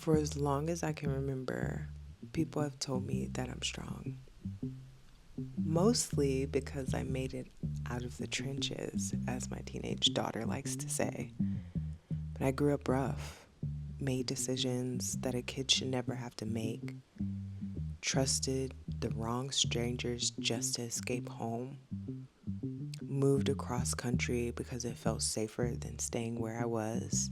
For as long as I can remember, people have told me that I'm strong. Mostly because I made it out of the trenches, as my teenage daughter likes to say. But I grew up rough, made decisions that a kid should never have to make, trusted the wrong strangers just to escape home, moved across country because it felt safer than staying where I was,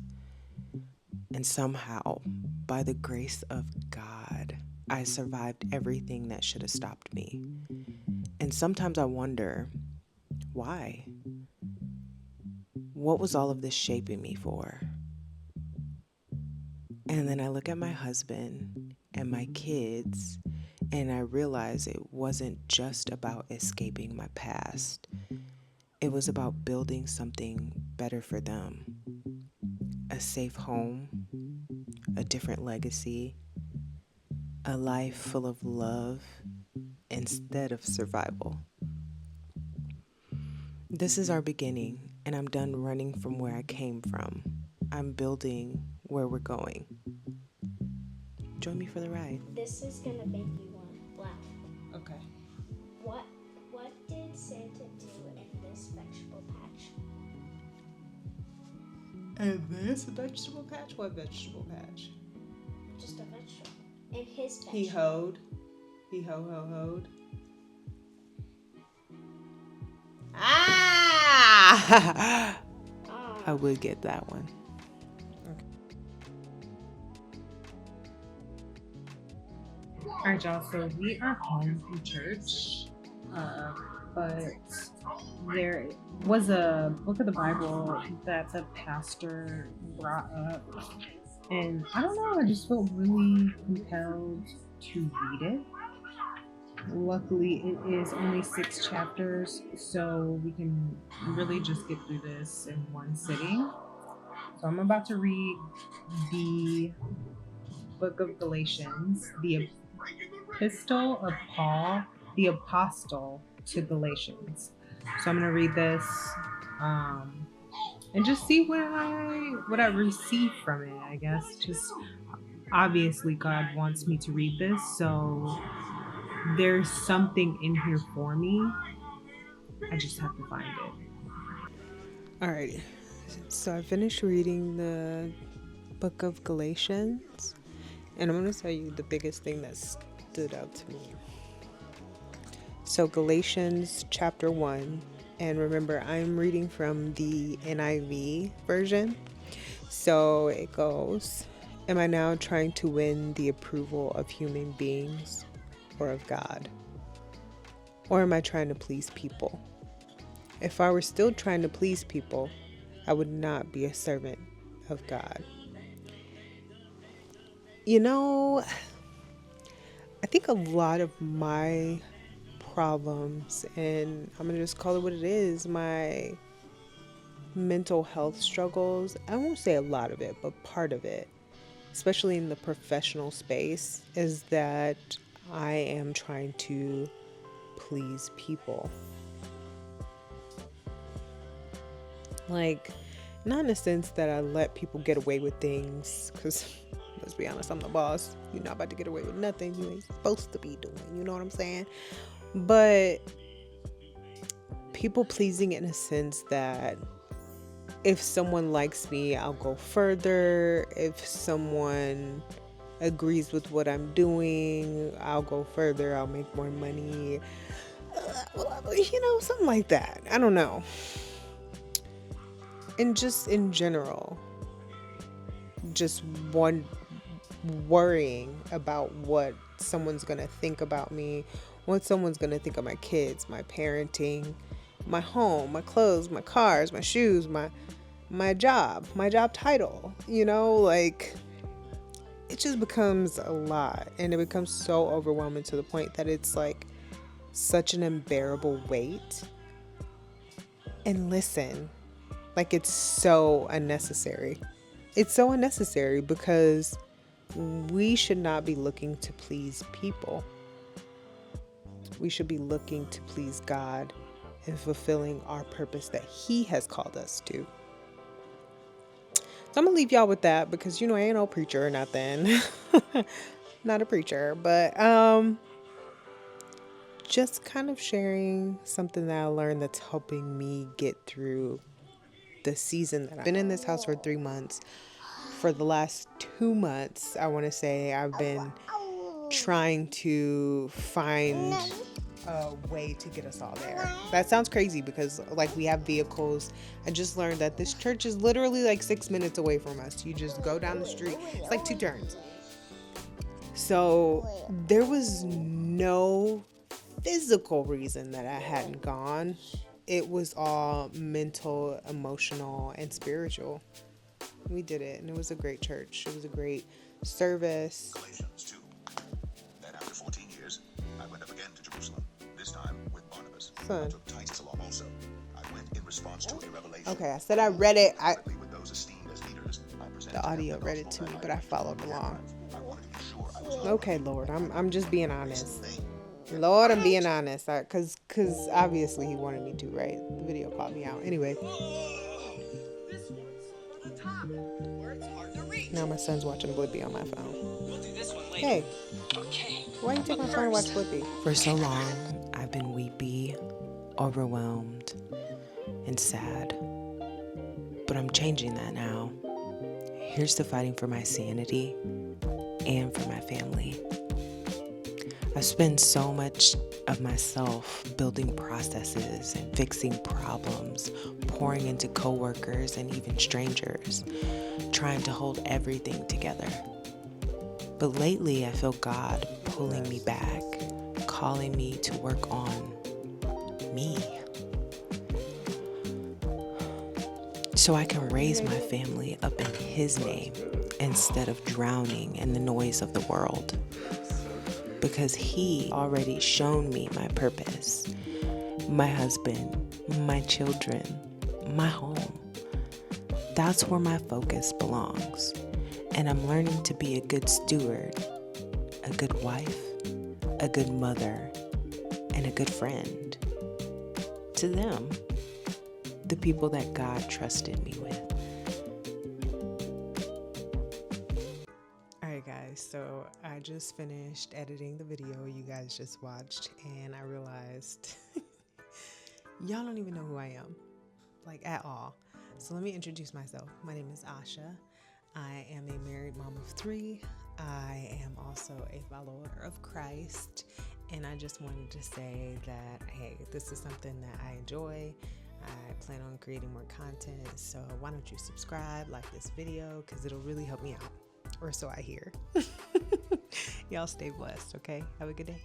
and somehow, by the grace of God, I survived everything that should have stopped me. And sometimes I wonder, why? What was all of this shaping me for? And then I look at my husband and my kids, and I realize it wasn't just about escaping my past. It was about building something better for them, a safe home, a different legacy, a life full of love instead of survival. This is our beginning, and I'm done running from where I came from. I'm building where we're going. Join me for the ride. This is gonna make you want to laugh. Okay. What did Santa do in this vegetable patch? And this vegetable patch? What vegetable patch? Just a vegetable. In his vegetable. He hoed. He hoed. Ah! I would get that one. All right, y'all. So we are home from church, but there was a book of the Bible that the pastor brought up, and I don't know. I just felt really compelled to read it. Luckily, it is only 6 chapters, so we can really just get through this in one sitting. So I'm about to read the book of Galatians, the epistle of Paul, the apostle to Galatians. So I'm going to read this and just see what I receive from it, I guess. Just obviously God wants me to read this, so there's something in here for me. I just have to find it. Alrighty. So I finished reading the book of Galatians, and I'm going to tell you the biggest thing that stood out to me. So Galatians chapter 1, and remember, I'm reading from the NIV version. So it goes, am I now trying to win the approval of human beings or of God? Or am I trying to please people? If I were still trying to please people, I would not be a servant of God. You know, I think a lot of my problems, and I'm going to just call it what it is, my mental health struggles, I won't say a lot of it, but part of it, especially in the professional space, is that I am trying to please people. Like, not in a sense that I let people get away with things, because let's be honest, I'm the boss. You're not about to get away with nothing you ain't supposed to be doing. You know what I'm saying? But people pleasing in a sense that if someone likes me, I'll go further. If someone agrees with what I'm doing, I'll go further. I'll make more money. Something like that. I don't know. And just in general, just worrying about what someone's going to think about me, what someone's going to think of my kids, my parenting, my home, my clothes, my cars, my shoes, my job title, like it just becomes a lot, and it becomes so overwhelming to the point that it's like such an unbearable weight. And listen, like it's so unnecessary. It's so unnecessary because we should not be looking to please people. We should be looking to please God and fulfilling our purpose that He has called us to. I'm gonna leave y'all with that because I ain't no preacher or nothing. Not a preacher, but just kind of sharing something that I learned that's helping me get through the season that I've been in this house for 3 months. For the last 2 months, I want to say I've been trying to find a way to get us all there. That sounds crazy because we have vehicles. I just learned that this church is literally 6 minutes away from us. You just go down the street. It's 2 turns. So there was no physical reason that I hadn't gone. It was all mental, emotional, and spiritual. We did it, and it was a great church. It was a great service. Galatians 2. Then after 14 years, I went up again to Jerusalem, this time with Barnabas. Son. I took Titus along also. I went in response to a revelation. Okay, I said I read it. With those esteemed as leaders, I presented The audio them the read it to me, but I followed along. I wanted to be sure I was Okay, Lord, I'm just being honest. Lord, I'm being honest, cause obviously he wanted me to, right? The video called me out. Anyway. Now my son's watching Blippi on my phone. Hey, why you take my phone and watch Blippi? For so long, I've been weepy, overwhelmed, and sad. But I'm changing that now. Here's to fighting for my sanity and for my family. I spend so much of myself building processes and fixing problems, pouring into coworkers and even strangers, trying to hold everything together. But lately, I feel God pulling me back, calling me to work on me, so I can raise my family up in His name instead of drowning in the noise of the world. Because He already shown me my purpose, my husband, my children, my home. That's where my focus belongs. And I'm learning to be a good steward, a good wife, a good mother, and a good friend to them, the people that God trusted me with. Alright guys, so I just finished editing the video you guys just watched, and I realized y'all don't even know who I am, at all. So let me introduce myself. My name is Asha. I am a married mom of 3. I am also a follower of Christ, and I just wanted to say that, hey, this is something that I enjoy. I plan on creating more content, so why don't you subscribe, like this video, because it'll really help me out, or so I hear. Y'all stay blessed, okay? Have a good day.